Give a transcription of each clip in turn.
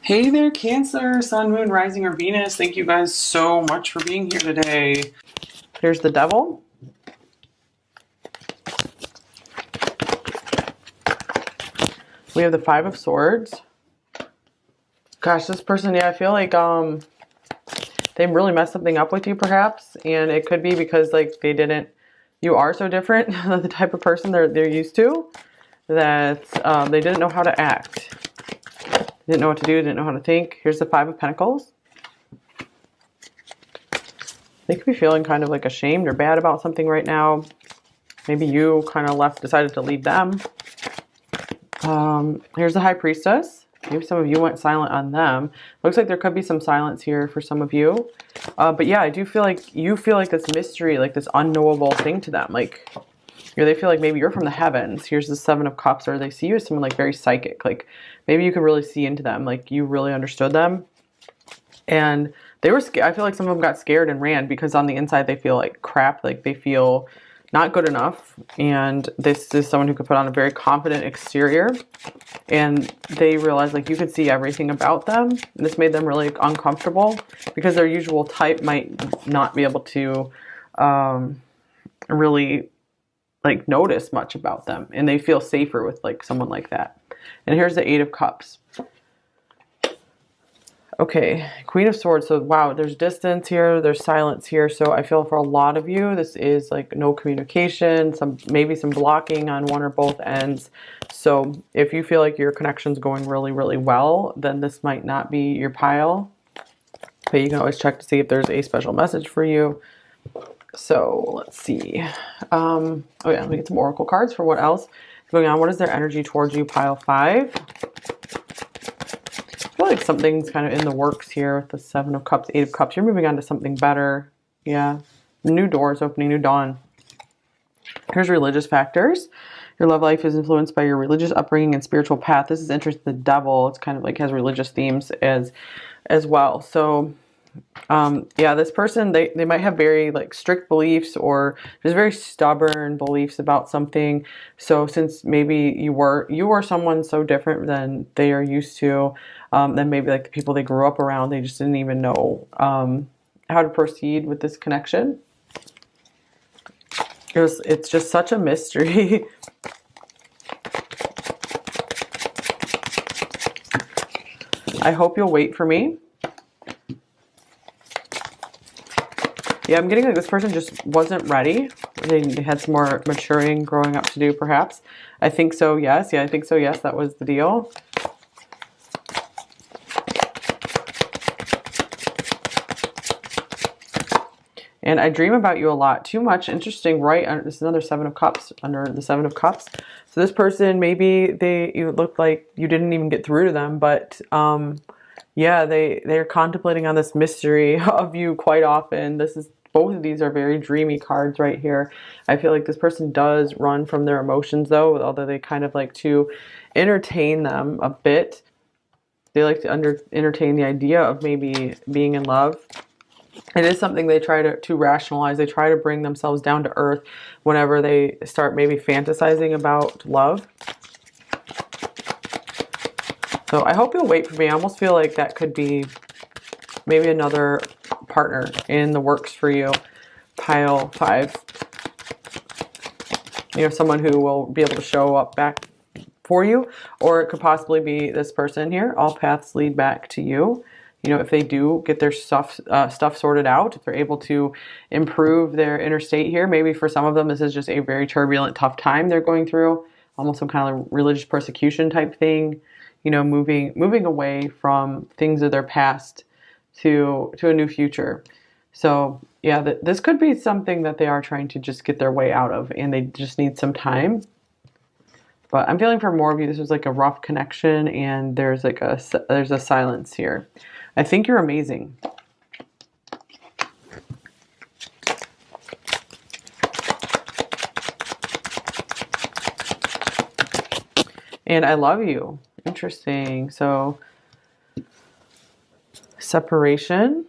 Hey there, Cancer, Sun, Moon, Rising, or Venus. Thank you guys so much for being here today. Here's the Devil. We have the Five of Swords. Gosh, this person, yeah, I feel like they really messed something up with you perhaps, and it could be because like you are so different than the type of person they're used to that they didn't know how to act. Didn't know what to do, didn't know how to think. Here's the Five of Pentacles. They could be feeling kind of like ashamed or bad about something right now. Maybe you kind of decided to leave them. Here's the High Priestess. Maybe some of you went silent on them. Looks like there could be some silence here for some of you. But yeah, I do feel like you feel like this mystery, like this unknowable thing to them. Like, or they feel like maybe you're from the heavens. Here's the Seven of Cups, or they see you as someone like very psychic. Like maybe you could really see into them. Like you really understood them. And they were scared. I feel like some of them got scared and ran because on the inside they feel like crap. Like they feel not good enough. And this is someone who could put on a very confident exterior. And they realized like you could see everything about them. And this made them really uncomfortable because their usual type might not be able to really like notice much about them, and they feel safer with like someone like that. And here's the Eight of Cups. Okay, Queen of Swords. So wow, there's distance here, there's silence here. So I feel for a lot of you this is like no communication, maybe some blocking on one or both ends. So if you feel like your connection's going really really well, then this might not be your pile, but you can always check to see if there's a special message for you. So let's see. Oh yeah, let me get some oracle cards for what else is going on. What is their energy towards you, pile 5? I feel like something's kind of in the works here with the Seven of Cups, Eight of Cups. You're moving on to something better. Yeah. New doors opening, new dawn. Here's religious factors. Your love life is influenced by your religious upbringing and spiritual path. This is interesting. The Devil, it's kind of like has religious themes as well. So yeah, this person, they might have very like strict beliefs or just very stubborn beliefs about something. So since maybe you were someone so different than they are used to, then maybe like the people they grew up around, they just didn't even know how to proceed with this connection. It's just such a mystery. I hope you'll wait for me. Yeah, I'm getting like this person just wasn't ready. They had some more maturing, growing up to do, perhaps. I think so, yes. Yeah, I think so, yes. That was the deal. And I dream about you a lot. Too much. Interesting, right? This is another Seven of Cups, under the Seven of Cups. So this person, maybe you look like you didn't even get through to them, but yeah, they're contemplating on this mystery of you quite often. Both of these are very dreamy cards right here. I feel like this person does run from their emotions though, although they kind of like to entertain them a bit. They like to entertain the idea of maybe being in love. It is something they try to rationalize. They try to bring themselves down to earth whenever they start maybe fantasizing about love. So I hope you'll wait for me. I almost feel like that could be maybe another partner in the works for you. Pile 5. You know, someone who will be able to show up back for you. Or it could possibly be this person here. All paths lead back to you. You know, if they do get their stuff sorted out, if they're able to improve their inner state here, maybe for some of them this is just a very turbulent, tough time they're going through. Almost some kind of religious persecution type thing. You know, moving away from things of their past to a new future. So yeah, this could be something that they are trying to just get their way out of, and they just need some time. But I'm feeling for more of you, this was like a rough connection, and there's a silence here. I think you're amazing. And I love you. Interesting. So separation.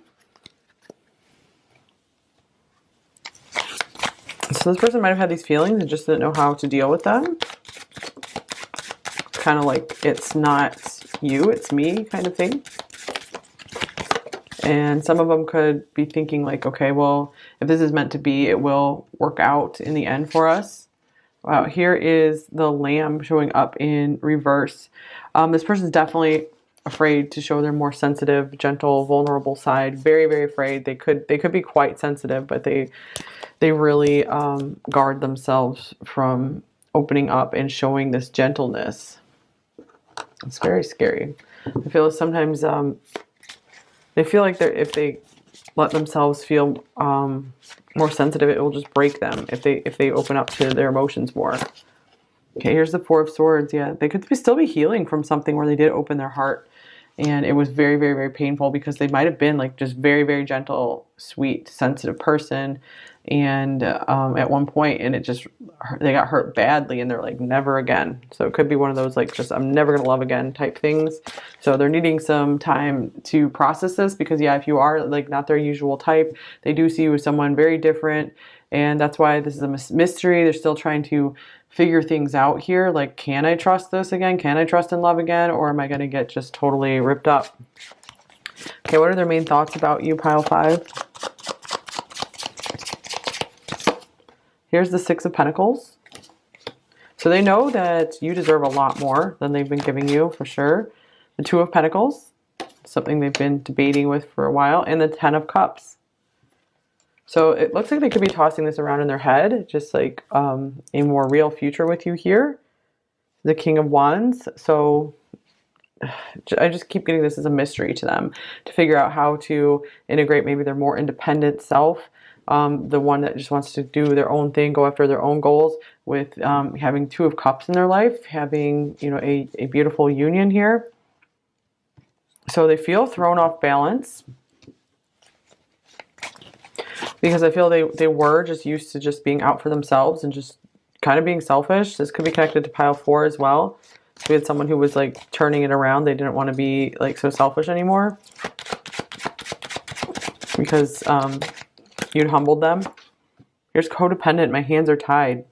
So this person might have had these feelings and just didn't know how to deal with them. Kind of like it's not you, it's me kind of thing. And some of them could be thinking like, okay, well, if this is meant to be, it will work out in the end for us. Wow, here is the Lamb showing up in reverse. This person's definitely afraid to show their more sensitive, gentle, vulnerable side. Very, very afraid. They could be quite sensitive, but they really guard themselves from opening up and showing this gentleness. It's very scary. I feel sometimes they feel like if they let themselves feel more sensitive, it will just break them if they open up to their emotions more. Okay, here's the Four of Swords. Yeah, they could still be healing from something where they did open their heart, and it was very, very, very painful because they might have been like just very, very gentle, sweet, sensitive person, and at one point, and they got hurt badly, and they're like, never again. So it could be one of those like, just I'm never gonna love again type things. So they're needing some time to process this, because yeah, if you are like not their usual type, they do see you as someone very different, and that's why this is a mystery. They're still trying to figure things out here. Like, can I trust this again? Can I trust in love again? Or am I gonna get just totally ripped up? Okay, what are their main thoughts about you, pile 5? Here's the Six of Pentacles. So they know that you deserve a lot more than they've been giving you, for sure. The Two of Pentacles, something they've been debating with for a while. And the Ten of Cups. So it looks like they could be tossing this around in their head, just like a more real future with you here. The King of Wands. So I just keep getting this as a mystery to them, to figure out how to integrate maybe their more independent self. The one that just wants to do their own thing, go after their own goals, with having Two of Cups in their life, having, you know, a beautiful union here. So they feel thrown off balance, because I feel they were just used to just being out for themselves and just kind of being selfish. This could be connected to pile 4 as well. So we had someone who was like turning it around. They didn't want to be like so selfish anymore, because you'd humbled them. Here's codependent. My hands are tied.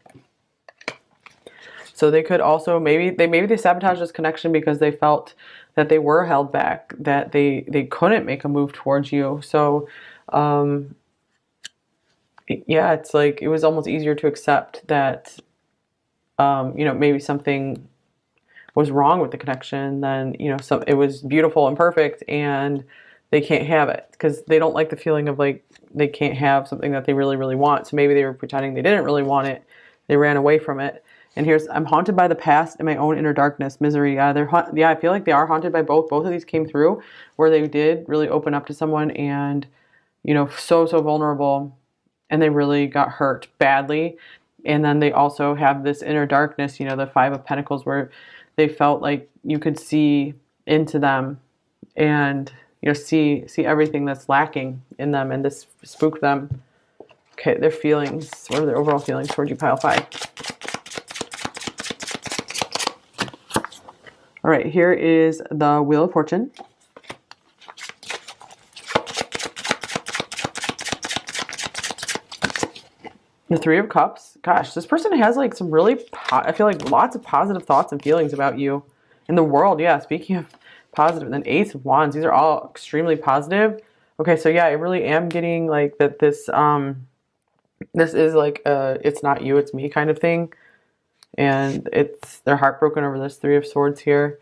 So they could also maybe they sabotaged this connection because they felt that they were held back, that they couldn't make a move towards you. So yeah, it's like it was almost easier to accept that you know, maybe something was wrong with the connection than, you know, it was beautiful and perfect and they can't have it, because they don't like the feeling of like they can't have something that they really, really want. So maybe they were pretending they didn't really want it. They ran away from it. And here's, I'm haunted by the past and my own inner darkness, misery. Yeah, I feel like they are haunted by both. Both of these came through where they did really open up to someone and, you know, so vulnerable, and they really got hurt badly. And then they also have this inner darkness, you know, the Five of Pentacles, where they felt like you could see into them and, you know, see everything that's lacking in them, and this spooked them. Okay, their feelings. What are their overall feelings towards you, pile 5? All right, here is the Wheel of Fortune. The Three of Cups. Gosh, this person has like some really, I feel like lots of positive thoughts and feelings about you in the world. Yeah, speaking of positive, and then Ace of Wands. These are all extremely positive. Okay, so yeah, I really am getting like that this is like it's not you, it's me kind of thing. And they're heartbroken over this Three of Swords here.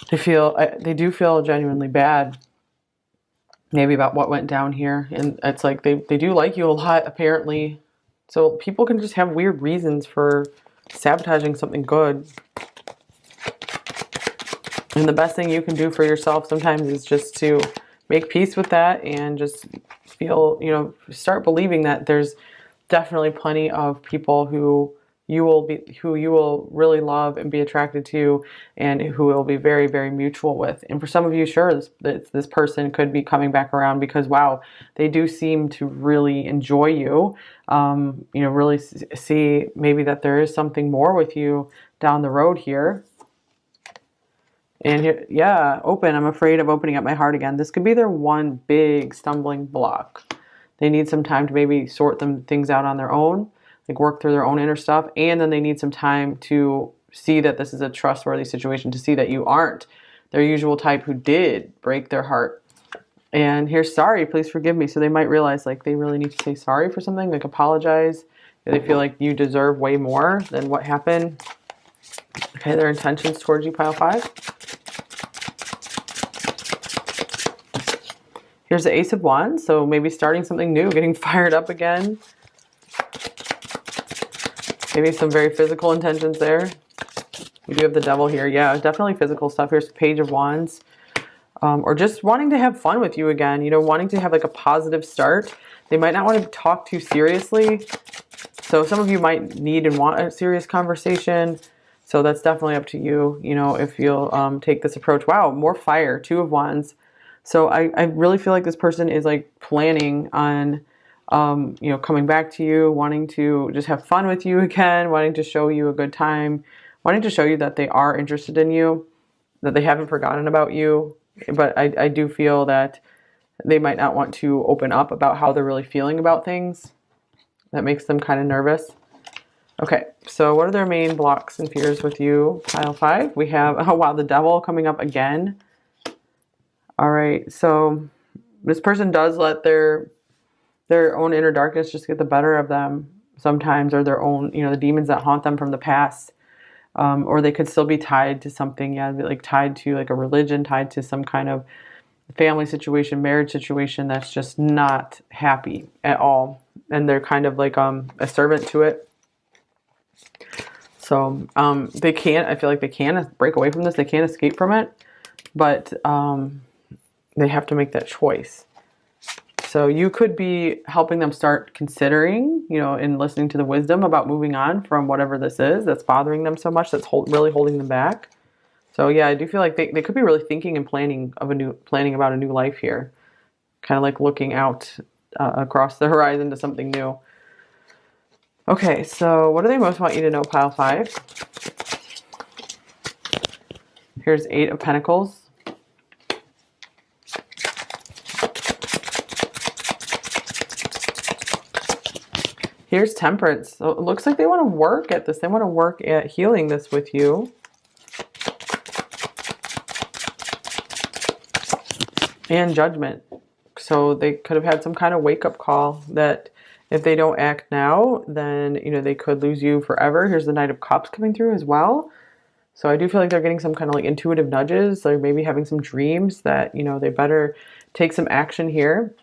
They do feel genuinely bad, maybe, about what went down here. And it's like they do like you a lot, apparently. So people can just have weird reasons for sabotaging something good. And the best thing you can do for yourself sometimes is just to make peace with that and just feel, you know, start believing that there's definitely plenty of people who you will really love and be attracted to, and who will be very, very mutual with. And for some of you, sure, this person could be coming back around because, wow, they do seem to really enjoy you. You know, really see maybe that there is something more with you down the road here. And here, yeah, open. I'm afraid of opening up my heart again. This could be their one big stumbling block. They need some time to maybe sort things out on their own, like work through their own inner stuff. And then they need some time to see that this is a trustworthy situation, to see that you aren't their usual type who did break their heart. And here's sorry, please forgive me. So they might realize like they really need to say sorry for something, like apologize. They feel like you deserve way more than what happened. Okay, their intentions towards you, pile 5. Here's the Ace of Wands. So maybe starting something new, getting fired up again. Maybe some very physical intentions there. We do have the Devil here. Yeah, definitely physical stuff. Here's the Page of Wands. Or just wanting to have fun with you again, you know, wanting to have like a positive start. They might not want to talk too seriously. So some of you might need and want a serious conversation. So that's definitely up to you, you know, if you'll take this approach. Wow, more fire, 2 of Wands. So I really feel like this person is like planning on, you know, coming back to you, wanting to just have fun with you again, wanting to show you a good time, wanting to show you that they are interested in you, that they haven't forgotten about you. But I do feel that they might not want to open up about how they're really feeling about things. That makes them kind of nervous. Okay, so what are their main blocks and fears with you, pile 5? We have, oh wow, the Devil coming up again. All right, so this person does let their own inner darkness just get the better of them sometimes, or their own, you know, the demons that haunt them from the past. Or they could still be tied to something, yeah, like tied to like a religion, tied to some kind of family situation, marriage situation that's just not happy at all. And they're kind of like a servant to it. So they can't, I feel like they can break away from this. They can't escape from it, but they have to make that choice. So you could be helping them start considering, you know, and listening to the wisdom about moving on from whatever this is that's bothering them so much, that's really holding them back. So yeah, I do feel like they could be really thinking and planning about a new life here. Kind of like looking out across the horizon to something new. Okay, so what do they most want you to know, pile 5? Here's 8 of Pentacles. Here's Temperance. So it looks like they want to work at this. They want to work at healing this with you. And Judgment. So they could have had some kind of wake-up call that if they don't act now, then, you know, they could lose you forever. Here's the Knight of Cups coming through as well. So I do feel like they're getting some kind of like intuitive nudges. They're maybe having some dreams that, you know, they better take some action here.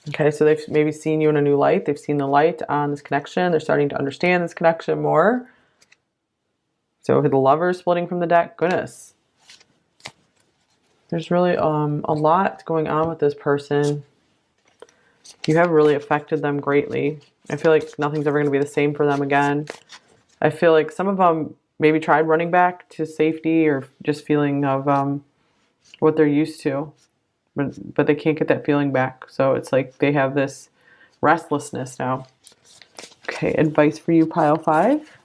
Okay, so they've maybe seen you in a new light. They've seen the light on this connection. They're starting to understand this connection more. So the Lovers splitting from the deck. Goodness. There's really a lot going on with this person. You have really affected them greatly. I feel like nothing's ever going to be the same for them again. I feel like some of them maybe tried running back to safety or just feeling of what they're used to. But they can't get that feeling back. So it's like they have this restlessness now. Okay, advice for you, pile 5.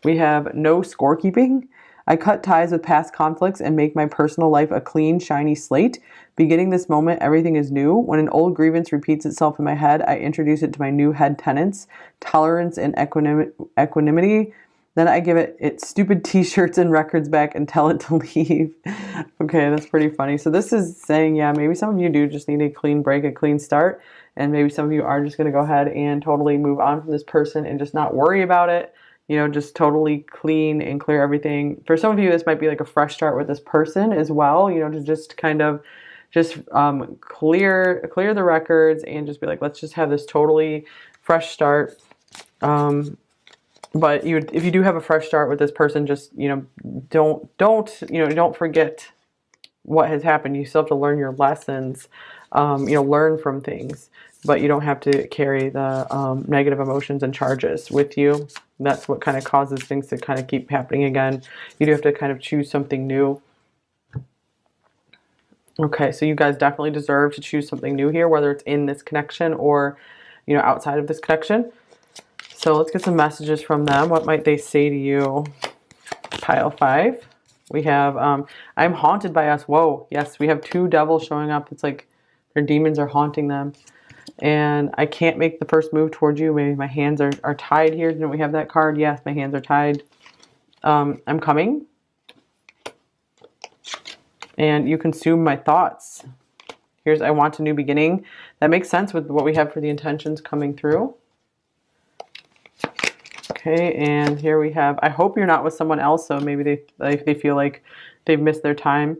We have no scorekeeping. I cut ties with past conflicts and make my personal life a clean, shiny slate. Beginning this moment, everything is new. When an old grievance repeats itself in my head, I introduce it to my new head tenants. Tolerance and equanimity. Then I give it its stupid t-shirts and records back and tell it to leave. Okay, that's pretty funny. So this is saying, yeah, maybe some of you do just need a clean break, a clean start. And maybe some of you are just going to go ahead and totally move on from this person and just not worry about it. You know, just totally clean and clear everything. For some of you, this might be like a fresh start with this person as well. You know, to just kind of just clear the records and just be like, let's just have this totally fresh start. But if you do have a fresh start with this person, just, you know, don't forget what has happened. You still have to learn your lessons, you know, learn from things, but you don't have to carry the negative emotions and charges with you. That's what kind of causes things to kind of keep happening again. You do have to kind of choose something new. Okay, so you guys definitely deserve to choose something new here, whether it's in this connection or, you know, outside of this connection. So let's get some messages from them. What might they say to you? Pile 5. We have, I'm haunted by us. Whoa. Yes, we have 2 devils showing up. It's like their demons are haunting them. and I can't make the first move towards you. Maybe my hands are tied here. Didn't we have that card? Yes, my hands are tied. I'm coming. And you consume my thoughts. Here's I want a new beginning. That makes sense with what we have for the intentions coming through. Okay, and here we have, I hope you're not with someone else, so maybe they feel like they've missed their time.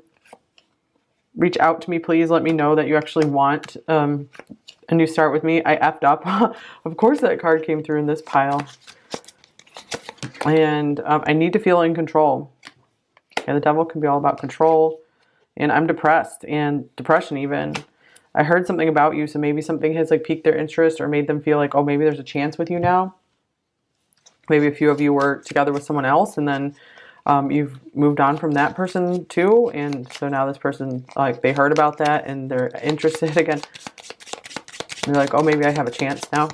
Reach out to me, please. Let me know that you actually want a new start with me. I effed up. Of course that card came through in this pile. And I need to feel in control. Okay, the devil can be all about control. And I'm depressed, and depression even. I heard something about you, so maybe something has like piqued their interest or made them feel like, oh, maybe there's a chance with you now. Maybe a few of you were together with someone else, and then you've moved on from that person too. And so now this person, like, they heard about that and they're interested again. And they're like, oh, maybe I have a chance now.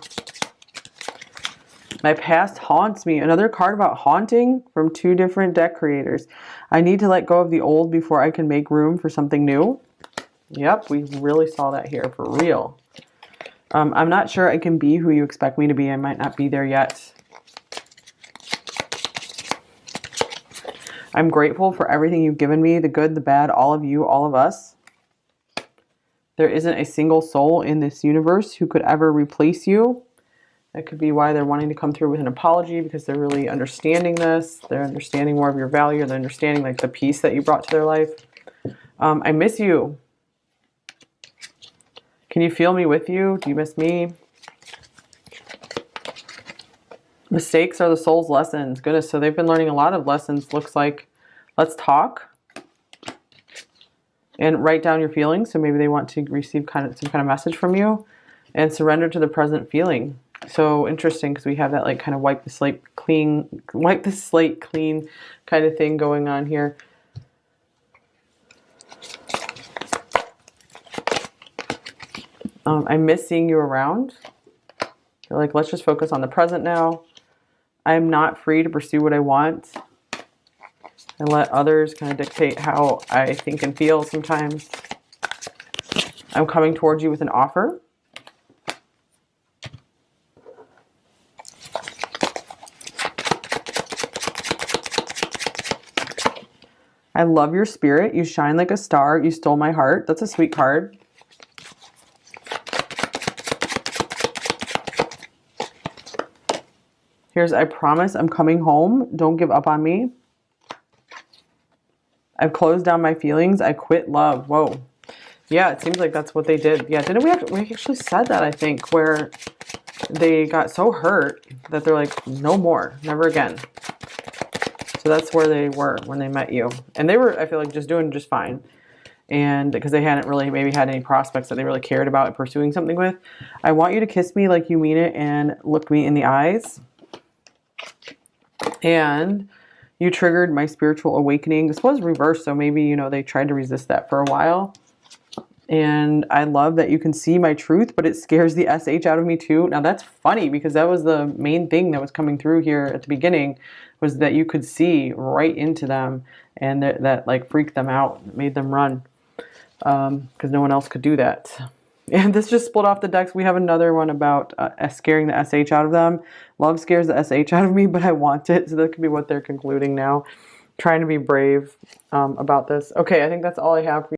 My past haunts me. Another card about haunting from 2 different deck creators. I need to let go of the old before I can make room for something new. Yep, we really saw that here for real. I'm not sure I can be who you expect me to be. I might not be there yet. I'm grateful for everything you've given me, the good, the bad, all of you, all of us. There isn't a single soul in this universe who could ever replace you. That could be why they're wanting to come through with an apology, because they're really understanding this. They're understanding more of your value. They're understanding like the peace that you brought to their life. I miss you. Can you feel me with you? Do you miss me? Mistakes are the soul's lessons. Goodness, so they've been learning a lot of lessons. Looks like, let's talk. And write down your feelings. So maybe they want to receive some kind of message from you. And surrender to the present feeling. So interesting, because we have that like kind of wipe the slate clean kind of thing going on here. I miss seeing you around. You're like, let's just focus on the present now. I'm not free to pursue what I want and let others kind of dictate how I think and feel sometimes. I'm coming towards you with an offer. I love your spirit. You shine like a star. You stole my heart. That's a sweet card. Here's, I promise I'm coming home. Don't give up on me. I've closed down my feelings. I quit love. Whoa. Yeah, it seems like that's what they did. Yeah, didn't we actually said that, I think, where they got so hurt that they're like, no more, never again. So that's where they were when they met you. And they were, I feel like, just doing just fine. And because they hadn't really maybe had any prospects that they really cared about pursuing something with. I want you to kiss me like you mean it and look me in the eyes. And you triggered my spiritual awakening. This was reversed, so maybe, you know, they tried to resist that for a while. And I love that you can see my truth, but it scares the SH out of me too. Now that's funny, because that was the main thing that was coming through here at the beginning, was that you could see right into them, and that like freaked them out, made them run, because no one else could do that. And this just split off the decks. We have another one about scaring the SH out of them. Love scares the SH out of me, but I want it. So that could be what they're concluding now. Trying to be brave about this. Okay, I think that's all I have for you.